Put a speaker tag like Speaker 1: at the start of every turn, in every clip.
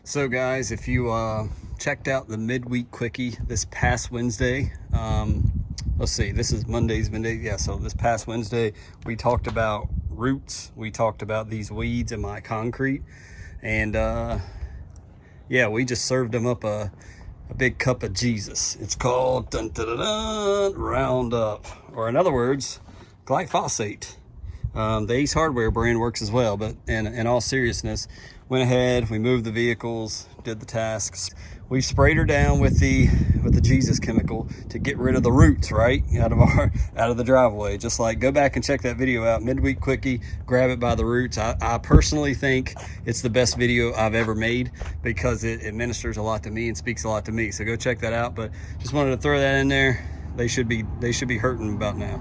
Speaker 1: So guys, if you checked out the midweek quickie this past Wednesday, let's see, this is Monday's Monday. Yeah, so this past Wednesday, we talked about roots. We talked about these weeds in my concrete. And yeah, we just served them up a big cup of Jesus. It's called dun, dun, dun, dun, Roundup, or in other words, glyphosate. The Ace Hardware brand works as well, but in all seriousness, went ahead, we moved the vehicles, did the tasks. We sprayed her down with the Jesus chemical to get rid of the roots, right, out of the driveway. Just like, go back and check that video out, midweek quickie, grab it by the roots. I personally think it's the best video I've ever made because it ministers a lot to me and speaks a lot to me. So go check that out. But just wanted to throw that in there. They should be hurting about now.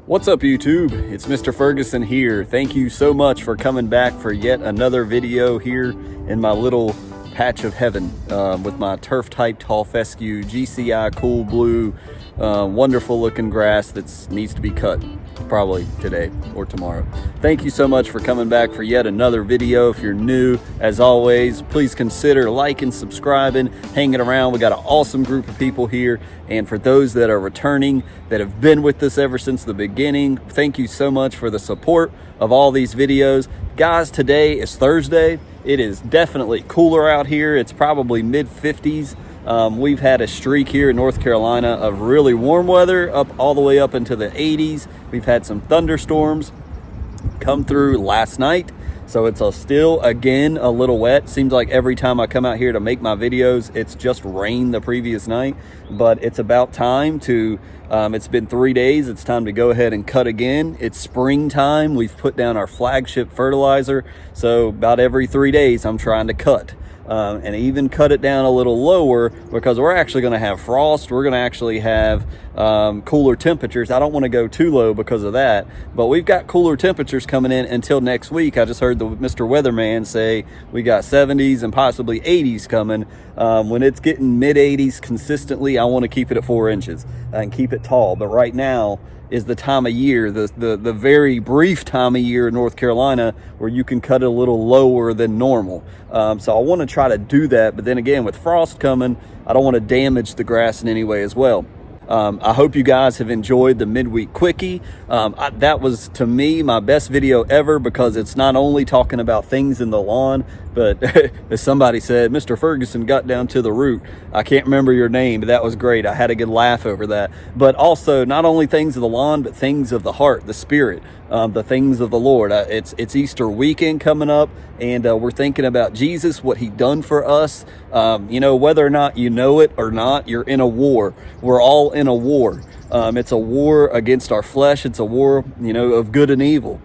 Speaker 1: What's up, YouTube? It's Mr. Ferguson here. Thank you so much for coming back for yet another video here in my little patch of heaven with my turf type tall fescue GCI cool blue wonderful looking grass that needs to be cut probably today or tomorrow. Thank you so much for coming back for yet another video. If you're new, as always, please consider liking, subscribing, hanging around. We got an awesome group of people here, and for those that are returning, that have been with us ever since the beginning, thank you so much for the support of all these videos. Guys, today is Thursday. It is definitely cooler out here. It's probably mid-50s. We've had a streak here in North Carolina of really warm weather all the way up into the 80s. We've had some thunderstorms come through last night, so it's still again a little wet. Seems like every time I come out here to make my videos, it's just rained the previous night, but it's about time to it's been 3 days. It's time to go ahead and cut again. It's springtime. We've put down our flagship fertilizer, so about every 3 days I'm trying to cut. And even cut it down a little lower because we're actually going to have frost. We're going to actually have cooler temperatures. I don't want to go too low because of that, but we've got cooler temperatures coming in until next week. I just heard Mr. Weatherman say we got 70s and possibly 80s coming. When it's getting mid 80s consistently, I want to keep it at 4 inches and keep it tall. But right now is the time of year, the very brief time of year in North Carolina where you can cut it a little lower than normal. So I want to try to do that, but then again, with frost coming, I don't want to damage the grass in any way as well. I hope you guys have enjoyed the midweek quickie. That was, to me, my best video ever because it's not only talking about things in the lawn, but as somebody said, Mr. Ferguson got down to the root. I can't remember your name, but that was great. I had a good laugh over that. But also, not only things of the lawn, but things of the heart, the spirit, the things of the Lord. It's Easter weekend coming up, and we're thinking about Jesus, what he done for us. You know, whether or not you know it or not, you're in a war. We're all in a war. It's a war against our flesh. It's a war, you know, of good and evil.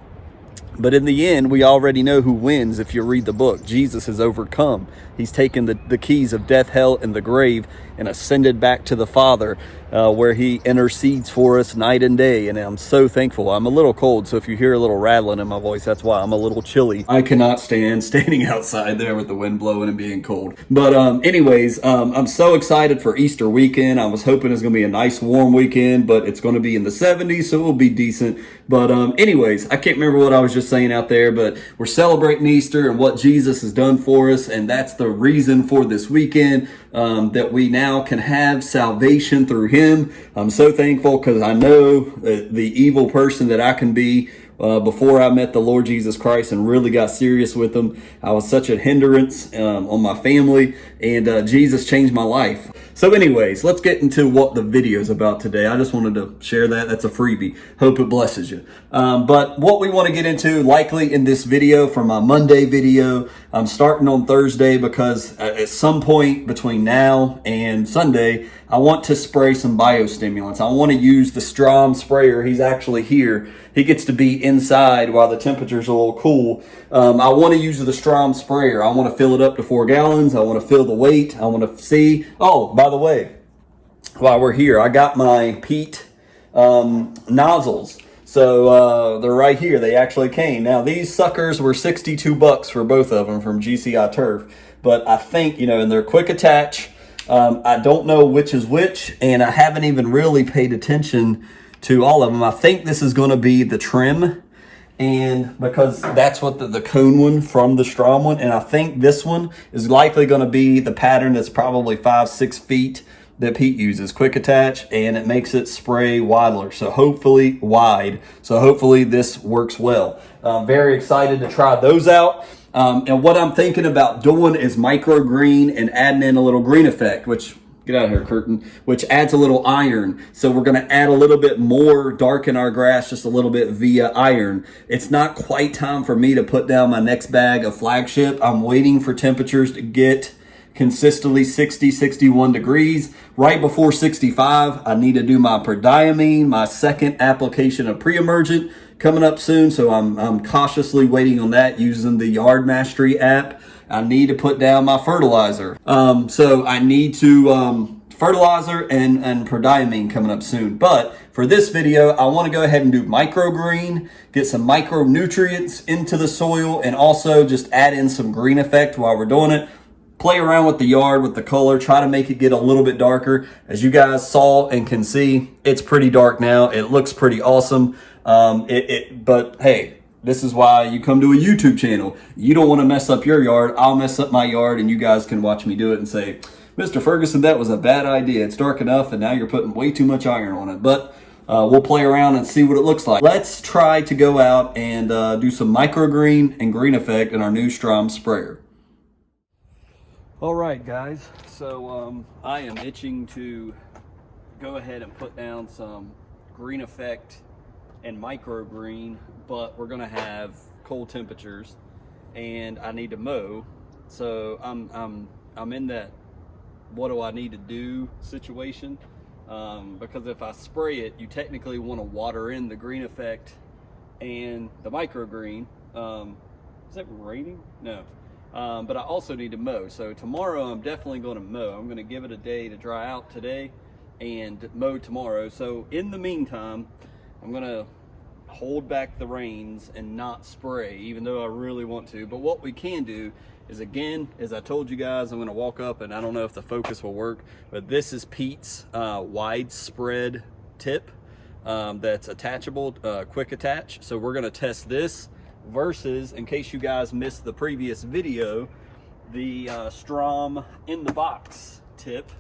Speaker 1: But in the end, we already know who wins if you read the book. Jesus has overcome. He's taken the keys of death, hell, and the grave and ascended back to the Father, where he intercedes for us night and day. And I'm so thankful. I'm a little cold, so if you hear a little rattling in my voice, that's why. I'm a little chilly. I cannot stand standing outside there with the wind blowing and being cold. But anyways, I'm so excited for Easter weekend. I was hoping it's going to be a nice warm weekend, but it's going to be in the 70s, so it will be decent. But anyways, I can't remember what I was just saying out there, but we're celebrating Easter and what Jesus has done for us, and that's the reason for this weekend, that we now can have salvation through him. I'm so thankful because I know the evil person that I can be before I met the Lord Jesus Christ and really got serious with him. I was such a hindrance on my family, and Jesus changed my life. So anyways, let's get into what the video is about today. I just wanted to share that. That's a freebie. Hope it blesses you. But what we want to get into likely in this video for my Monday video, I'm starting on Thursday because at some point between now and Sunday, I want to spray some biostimulants. I want to use the Strom sprayer. He's actually here. He gets to be inside while the temperature's a little cool. I want to use the Strom sprayer. I want to fill it up to 4 gallons. I want to fill the weight. I want to see. Oh, by the way, while we're here, I got my peat nozzles. So they're right here. They actually came. Now, these suckers were $62 for both of them from GCI Turf. But I think, you know, and they're quick attach. I don't know which is which, and I haven't even really paid attention to all of them. I think this is going to be the trim, and because that's what the cone one from the Strom one, and I think this one is likely going to be the pattern that's probably 5-6 feet that Pete uses, quick attach, and it makes it spray wider. So hopefully this works well. I'm very excited to try those out. And what I'm thinking about doing is microgreen and adding in a little green effect, which, get out of here, curtain, which adds a little iron. So we're gonna add a little bit more, darken our grass just a little bit via iron. It's not quite time for me to put down my next bag of flagship. I'm waiting for temperatures to get consistently 60, 61 degrees. Right before 65, I need to do my prodiamine, my second application of pre-emergent coming up soon. So I'm cautiously waiting on that using the Yard Mastery app. I need to put down my fertilizer. So I need to fertilizer and prodiamine coming up soon. But for this video, I want to go ahead and do microgreen, get some micronutrients into the soil, and also just add in some green effect while we're doing it. Play around with the yard, with the color, try to make it get a little bit darker. As you guys saw and can see, it's pretty dark now. It looks pretty awesome. But hey, this is why you come to a YouTube channel. You don't want to mess up your yard. I'll mess up my yard, and you guys can watch me do it and say, Mr. Ferguson, that was a bad idea. It's dark enough, and now you're putting way too much iron on it. But we'll play around and see what it looks like. Let's try to go out and do some microgreen and green effect in our new Strom sprayer. All right, guys, so I am itching to go ahead and put down some green effect and microgreen, but we're gonna have cold temperatures and I need to mow. So I'm in that what do I need to do situation, because if I spray it, you technically want to water in the green effect and the microgreen. Is it raining? No. But I also need to mow. So tomorrow I'm definitely going to mow. I'm going to give it a day to dry out today and mow tomorrow. So in the meantime, I'm going to hold back the reins and not spray, even though I really want to. But what we can do is, again, as I told you guys, I'm going to walk up, and I don't know if the focus will work, but this is Pete's widespread tip that's attachable, quick attach. So we're going to test this versus, in case you guys missed the previous video, the Strom in the box tip,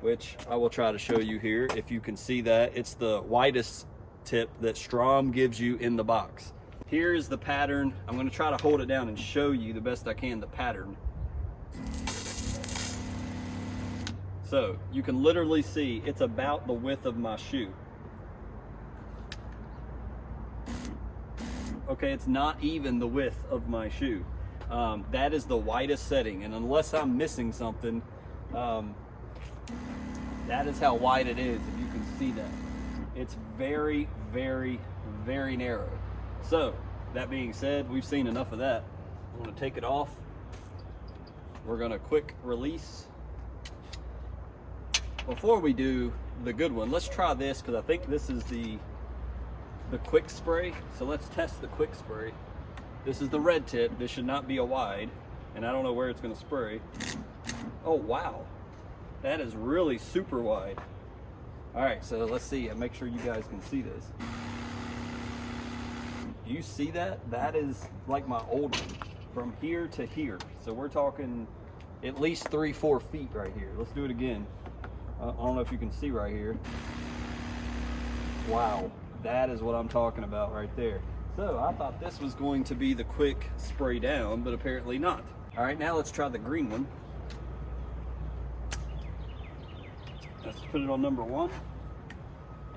Speaker 1: which I will try to show you here. If you can see that, it's the widest tip that Strom gives you in the box. Here's the pattern. I'm going to try to hold it down and show you the best I can the pattern. So you can literally see it's about the width of my shoe. Okay, it's not even the width of my shoe. That is the widest setting, and unless I'm missing something, that is how wide it is, if you can see that. It's very, very, very narrow. So, that being said, we've seen enough of that. I'm gonna take it off. We're gonna quick release. Before we do the good one, let's try this, because I think this is the quick spray. So let's test the quick spray. This is the red tip. This should not be a wide, and I don't know where it's going to spray. Oh wow, that is really super wide. All right, so let's see and make sure you guys can see this. Do you see that? That is like my old one, from here to here. So we're talking at least 3-4 feet right here. Let's do it again. I don't know if you can see right here. Wow. That is what I'm talking about right there. So I thought this was going to be the quick spray down, but apparently not. All right, now let's try the green one. Let's put it on number 1.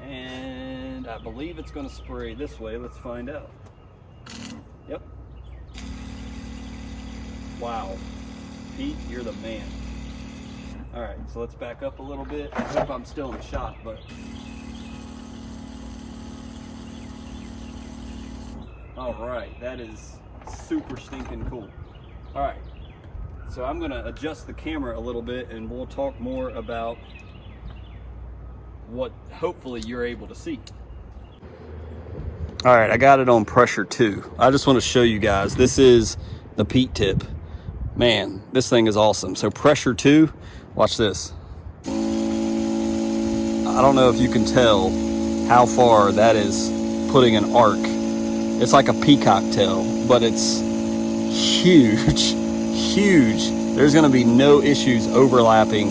Speaker 1: And I believe it's going to spray this way. Let's find out. Yep. Wow. Pete, you're the man. All right, so let's back up a little bit. I hope I'm still in the shot, but all right, that is super stinking cool. All right, so I'm gonna adjust the camera a little bit and we'll talk more about what hopefully you're able to see. All right, I got it on pressure 2. I just want to show you guys, this is the Pete tip. Man, this thing is awesome. So pressure 2, watch this. I don't know if you can tell how far that is putting an arc. It's like a peacock tail, but it's huge, huge. There's gonna be no issues overlapping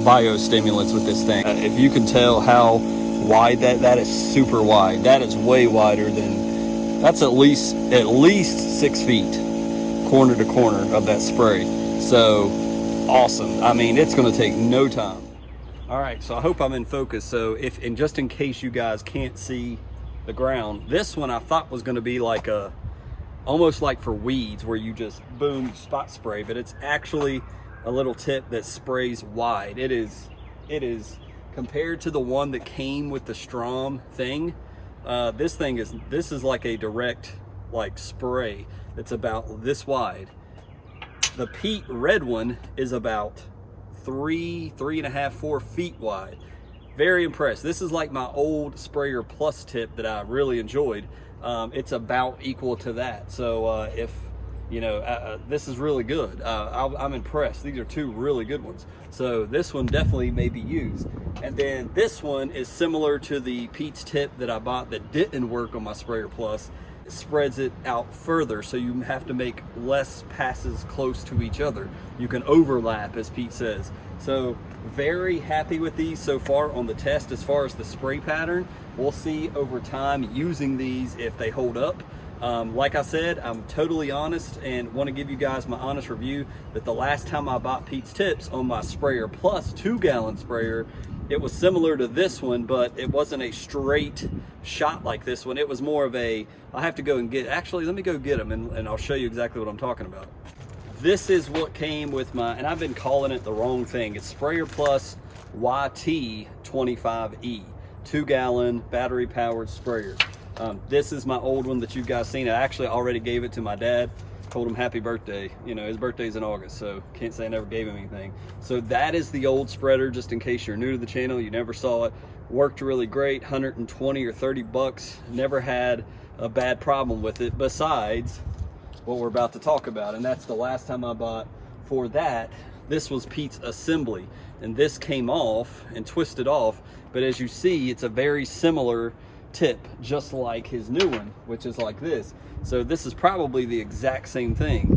Speaker 1: biostimulants with this thing. If you can tell how wide that is, super wide. That is way wider than, that's at least 6 feet, corner to corner of that spray. So awesome. I mean, it's gonna take no time. All right, so I hope I'm in focus. So if, and just in case you guys can't see the ground, this one I thought was gonna be like almost like for weeds where you just boom, spot spray, but it's actually a little tip that sprays wide. It is compared to the one that came with the Strom thing. This is like a direct like spray that's about this wide. The Pete red one is about 3.5, 4 feet wide. Very impressed. This is like my old Sprayer Plus tip that I really enjoyed. It's about equal to that. So if you know, this is really good. I'm impressed. These are two really good ones. So this one definitely may be used. And then this one is similar to the Pete's tip that I bought that didn't work on my Sprayer Plus. It spreads it out further, so you have to make less passes close to each other. You can overlap, as Pete says. So very happy with these so far on the test. As far as the spray pattern, we'll see over time using these if they hold up. Like I said, I'm totally honest and want to give you guys my honest review that the last time I bought Pete's tips on my Sprayer Plus 2-gallon sprayer, it was similar to this one, but it wasn't a straight shot like this one. It was more of a, I have to go and get, actually, let me go get them and I'll show you exactly what I'm talking about. This is what came with my, and I've been calling it the wrong thing. It's Sprayer Plus YT25E, 2-gallon battery powered sprayer. This is my old one that you guys seen. I actually already gave it to my dad. Told him happy birthday. You know, his birthday's in August, so can't say I never gave him anything. So that is the old spreader, just in case you're new to the channel, you never saw it. Worked really great, 120 or 30 bucks. Never had a bad problem with it, besides what we're about to talk about. And that's the last time I bought for that. This was Pete's assembly, and this came off and twisted off. But as you see, it's a very similar tip, just like his new one, which is like this. So this is probably the exact same thing,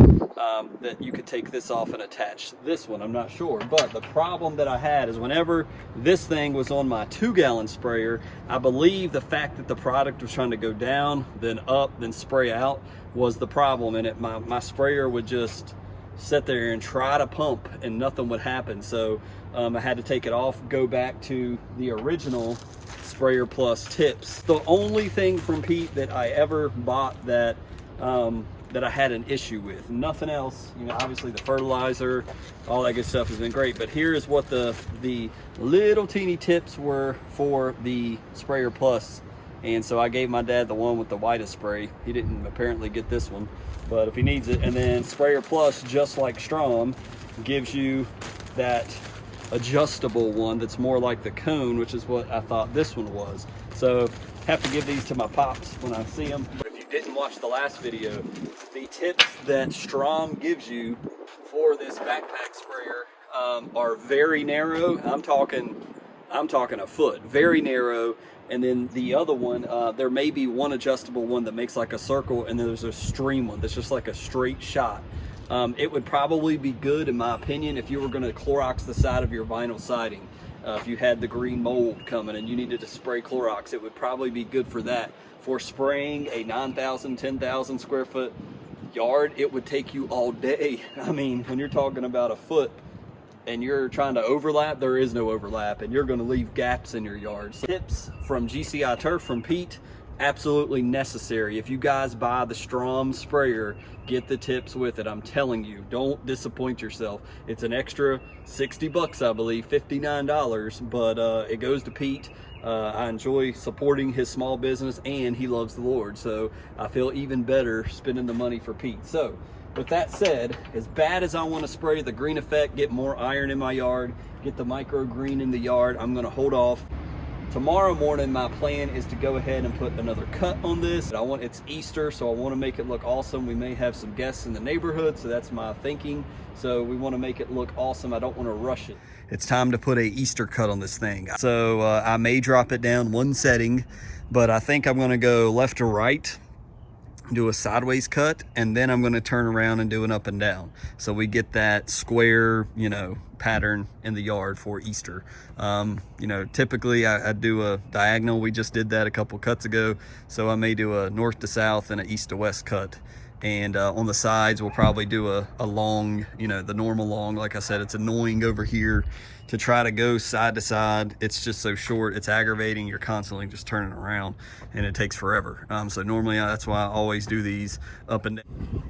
Speaker 1: that you could take this off and attach this one, I'm not sure. But the problem that I had is whenever this thing was on my 2-gallon sprayer, I believe the fact that the product was trying to go down, then up, then spray out was the problem. And my sprayer would just sit there and try to pump and nothing would happen. So I had to take it off, go back to the original Sprayer Plus tips. The only thing from Pete that I ever bought that that I had an issue with, nothing else. You know, obviously the fertilizer, all that good stuff has been great, but here is what the little teeny tips were for the Sprayer Plus. And so I gave my dad the one with the whitest spray. He didn't apparently get this one, but if he needs it. And then Sprayer Plus, just like Strom, gives you that adjustable one that's more like the cone, which is what I thought this one was. So have to give these to my pops when I see them. But if you didn't watch the last video, the tips that Strom gives you for this backpack sprayer are very narrow. I'm talking a foot, very narrow. And then the other one, there may be one adjustable one that makes like a circle, and then there's a stream one that's just like a straight shot. It would probably be good, in my opinion, if you were going to Clorox the side of your vinyl siding. If you had the green mold coming and you needed to spray Clorox, it would probably be good for that. For spraying a 9,000, 10,000 square foot yard, it would take you all day. I mean, when you're talking about a foot and you're trying to overlap, there is no overlap, and you're going to leave gaps in your yard. So tips from GCI Turf from Pete, absolutely necessary. If you guys buy the Strom sprayer, get the tips with it. I'm telling you, don't disappoint yourself. It's an extra 60 bucks, I believe, $59, but it goes to Pete. I enjoy supporting his small business, and he loves the Lord, so I feel even better spending the money for Pete. So with that said, as bad as I want to spray the green effect, get more iron in my yard, get the micro green in the yard, I'm going to hold off. tomorrow morning, my plan is to go ahead and put another cut on this. It's Easter, so I want to make it look awesome. We may have some guests in the neighborhood, so that's my thinking. So we want to make it look awesome. I don't want to rush it. It's time to put a Easter cut on this thing. So I may drop it down one setting, but I think I'm going to go left to right, do a sideways cut, and then I'm going to turn around and do an up and down, so we get that square, you know, pattern in the yard for Easter. You know, typically I do a diagonal. We just did that a couple cuts ago, so I may do a north to south and an east to west cut. And on the sides we'll probably do a long, you know, the normal long. Like I said, it's annoying over here to try to go side to side. It's just so short, it's aggravating. You're constantly just turning around and it takes forever. So normally that's why I always do these up and down.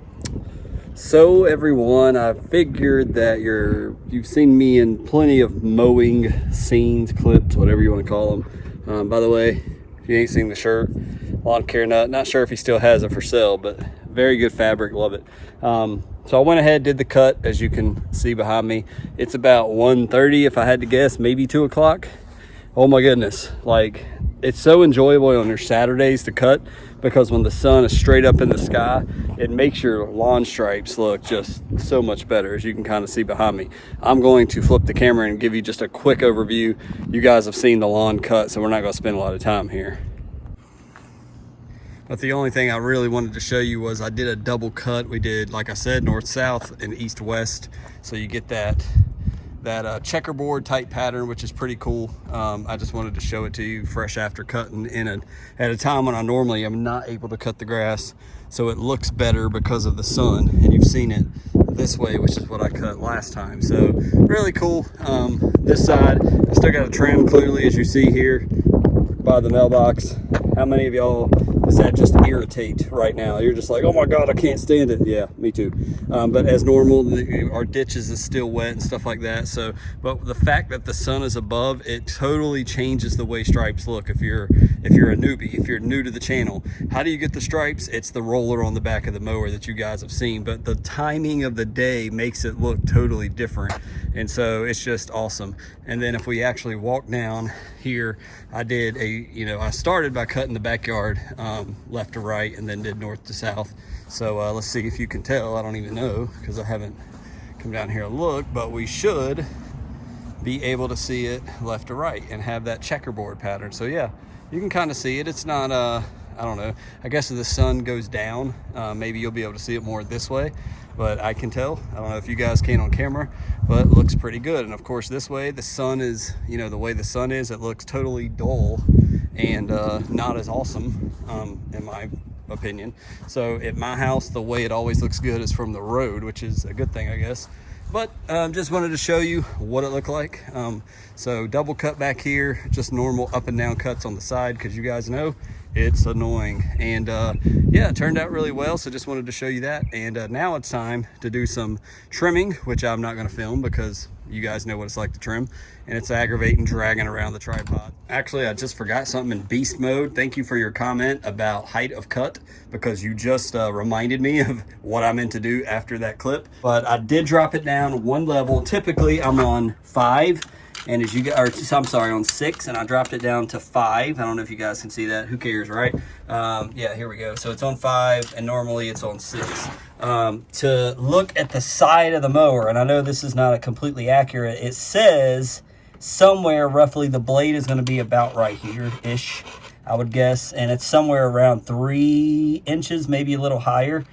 Speaker 1: So everyone, I figured that you've seen me in plenty of mowing scenes, clips, whatever you want to call them. By the way, if you ain't seen the shirt, Lawn Care Nut, not sure if he still has it for sale, but very good fabric, love it. So I went ahead, did the cut, as you can see behind me. It's about 1:30 if I had to guess, maybe 2 o'clock. Oh my goodness, like, it's so enjoyable on your Saturdays to cut, because when the sun is straight up in the sky, it makes your lawn stripes look just so much better, as you can kind of see behind me. I'm going to flip the camera and give you just a quick overview. You guys have seen the lawn cut, so we're not going to spend a lot of time here. But the only thing I really wanted to show you was I did a double cut. We did, like I said, north-south and east-west. So you get that checkerboard type pattern, which is pretty cool. I just wanted to show it to you fresh after cutting at a time when I normally am not able to cut the grass. So it looks better because of the sun. And you've seen it this way, which is what I cut last time. So really cool. This side, I still got to trim clearly, as you see here by the mailbox. How many of y'all does that just irritate right now? You're just like, oh my God, I can't stand it. Yeah, me too. But as normal, our ditches is still wet and stuff like that. So, but the fact that the sun is above, it totally changes the way stripes look. If you're a newbie, if you're new to the channel, how do you get the stripes? It's the roller on the back of the mower that you guys have seen, but the timing of the day makes it look totally different. And so it's just awesome. And then if we actually walk down here, I started by cutting the backyard left to right, and then did north to south. So let's see if you can tell. I don't even know, because I haven't come down here and looked, but we should be able to see it left to right and have that checkerboard pattern. So yeah, you can kind of see it. It's not I don't know, I guess if the sun goes down, maybe you'll be able to see it more this way, but I can tell. I don't know if you guys can on camera, but it looks pretty good. And of course this way, the sun is, you know, the way the sun is, it looks totally dull and not as awesome, in my opinion. So at my house, the way it always looks good is from the road, which is a good thing, I guess. But just wanted to show you what it looked like. So double cut back here, just normal up and down cuts on the side, because you guys know it's annoying. And yeah, it turned out really well, so just wanted to show you that. And now it's time to do some trimming, which I'm not gonna film because you guys know what it's like to trim, and it's aggravating dragging around the tripod. Actually, I just forgot something in beast mode. Thank you for your comment about height of cut, because you just reminded me of what I meant to do after that clip. But I did drop it down one level. Typically I'm on 5, and as you guys, I'm sorry, on 6, and I dropped it down to 5. I don't know if you guys can see that. Who cares, right? Yeah, here we go. So it's on 5, and normally it's on 6. To look at the side of the mower, and I know this is not a completely accurate, it says somewhere roughly the blade is going to be about right here-ish, I would guess, and it's somewhere around 3 inches, maybe a little higher.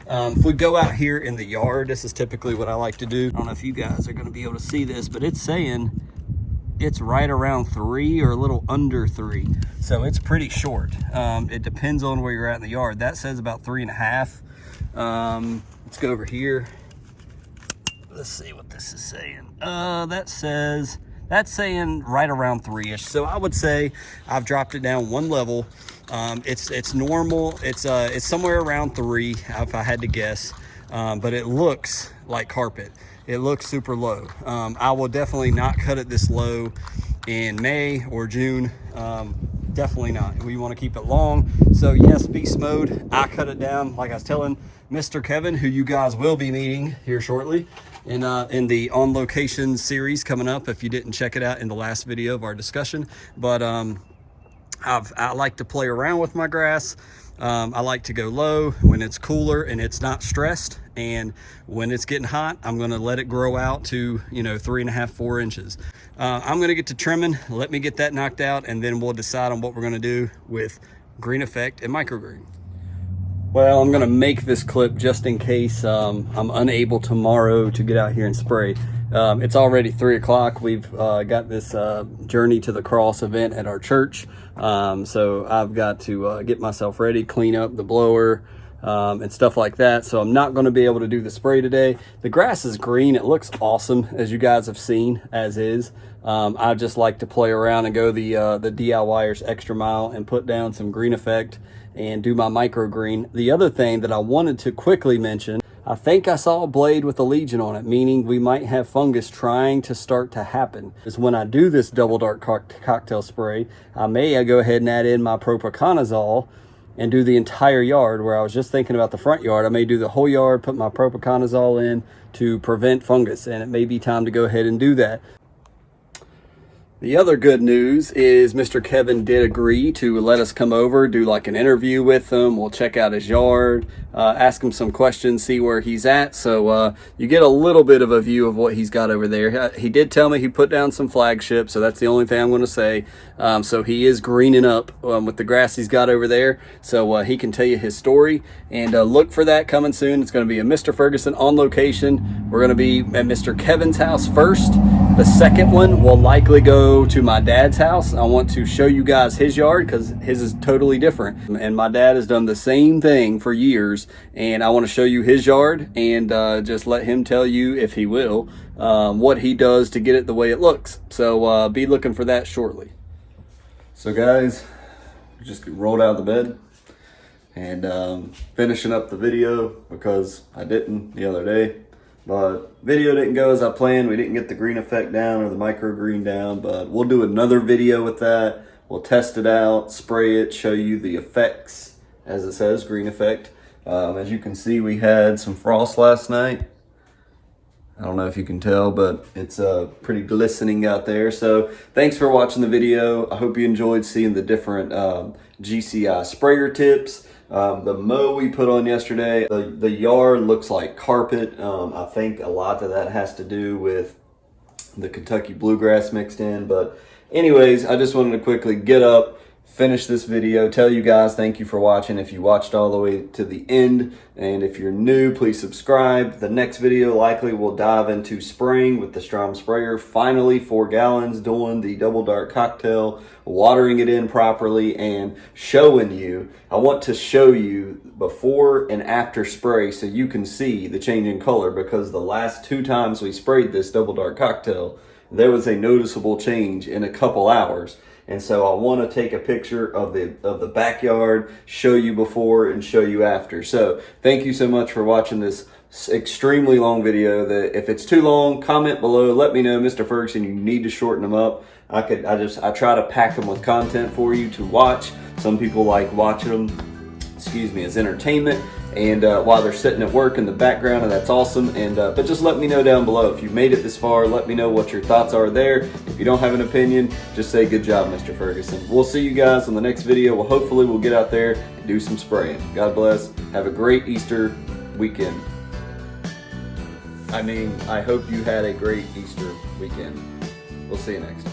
Speaker 1: If we go out here in the yard, this is typically what I like to do. I don't know if you guys are going to be able to see this, but it's saying it's right around 3 or a little under 3, so it's pretty short. It depends on where you're at in the yard. That says about 3.5. Let's go over here. Let's see what this is saying. That's saying right around 3-ish. So I would say I've dropped it down one level. It's normal. It's somewhere around 3 if I had to guess. But it looks like carpet. It looks super low. I will definitely not cut it this low in May or June. Definitely not. We want to keep it long. So yes, beast mode. I cut it down, like I was telling Mr. Kevin, who you guys will be meeting here shortly in the On Location series coming up, if you didn't check it out in the last video of our discussion. But I like to play around with my grass. I like to go low when it's cooler and it's not stressed. And when it's getting hot, I'm gonna let it grow out to, 3.5, 4 inches. I'm gonna get to trimming, let me get that knocked out, and then we'll decide on what we're gonna do with green effect and microgreen. Well, I'm gonna make this clip just in case I'm unable tomorrow to get out here and spray. It's already 3 o'clock. We've got this Journey to the Cross event at our church. So I've got to get myself ready, clean up the blower, and stuff like that. So I'm not gonna be able to do the spray today. The grass is green. It looks awesome, as you guys have seen, as is. I just like to play around and go the DIYer's extra mile and put down some green effect and do my microgreen. The other thing that I wanted to quickly mention, I think I saw a blade with a legion on it, meaning we might have fungus trying to start to happen. Is when I do this double dark cocktail spray, I may go ahead and add in my propiconazole and do the entire yard, where I was just thinking about the front yard. I may do the whole yard, put my propiconazole in to prevent fungus, and it may be time to go ahead and do that. The other good news is Mr. Kevin did agree to let us come over, do like an interview with him. We'll check out his yard, ask him some questions, see where he's at. So you get a little bit of a view of what he's got over there. He did tell me he put down some flagship, so that's the only thing I'm going to say. So he is greening up with the grass he's got over there. So he can tell you his story, and look for that coming soon. It's going to be a Mr. Ferguson on location. We're going to be at Mr. Kevin's house first. The second one will likely go to my dad's house. I want to show you guys his yard because his is totally different. And my dad has done the same thing for years. And I want to show you his yard and just let him tell you, if he will, what he does to get it the way it looks. So be looking for that shortly. So guys, just rolled out of the bed and finishing up the video because I didn't the other day. But video didn't go as I planned. We didn't get the green effect down or the microgreen down, but we'll do another video with that. We'll test it out, spray it, show you the effects, as it says, green effect. As you can see, we had some frost last night. I don't know if you can tell, but it's pretty glistening out there. So thanks for watching the video. I hope you enjoyed seeing the different GCI sprayer tips. The mow we put on yesterday, the yard looks like carpet. I think a lot of that has to do with the Kentucky bluegrass mixed in. But anyways, I just wanted to quickly get up, finish this video, tell you guys thank you for watching if you watched all the way to the end. And if you're new, please subscribe. The next video likely will dive into spraying with the Strom sprayer. Finally, 4 gallons, doing the double dark cocktail, watering it in properly, and showing you. I want to show you before and after spray so you can see the change in color, because the last 2 times we sprayed this double dark cocktail, there was a noticeable change in a couple hours. And so I want to take a picture of the backyard, show you before and show you after. So thank you so much for watching this extremely long video. That if it's too long, comment below, let me know. Mr. Ferguson, you need to shorten them up. I try to pack them with content for you to watch. Some people like watching them, as entertainment, and while they're sitting at work in the background, and that's awesome. And but just let me know down below if you've made it this far. Let me know what your thoughts are there. If you don't have an opinion, just say good job, Mr. Ferguson. We'll see you guys on the next video. Well, hopefully we'll get out there and do some spraying. God bless. Have a great Easter weekend. I hope you had a great Easter weekend. We'll see you next time.